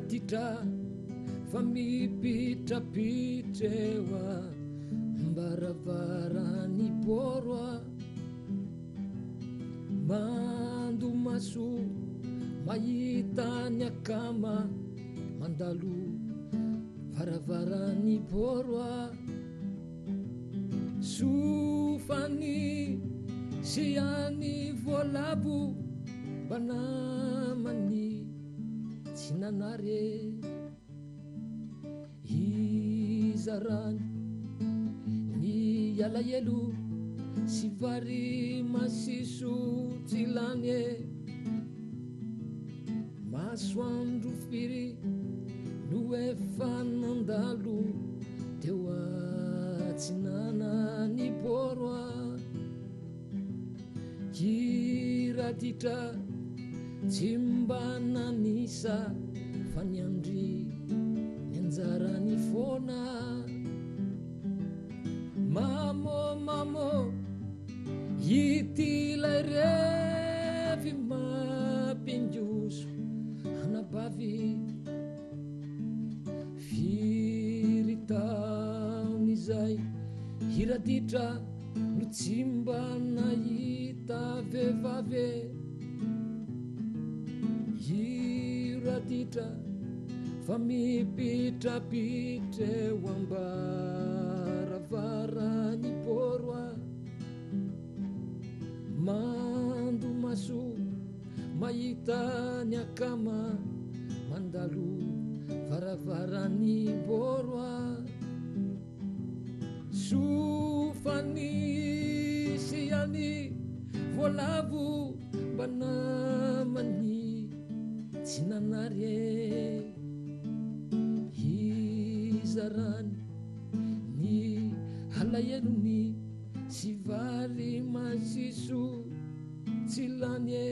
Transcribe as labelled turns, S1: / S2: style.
S1: hiratitra fa mipitrapitrewa mbaravarany boroa mandomaso mahitany akama mandalo varavarany boroa sofany siany volabo banamany tsinanare izarany ny alaelo sy vary masiso tsilanye masoandro firy no efa nandalo teo atsinanany boroa hiratitra tsy mba nanisa fa niandry nianjarany fona mamo hitylay revy mampindioso hanabavy firitaon'izay hiratitra no tsy mba nahita vehivavy hiratitra fa mipitrapitreo ambaravarany boroa mandomaso mahitany akama mandalo varavarany boroa sofany siany volavo banamany tsinanare izarany ny halaelony sy vary masiso tsilanye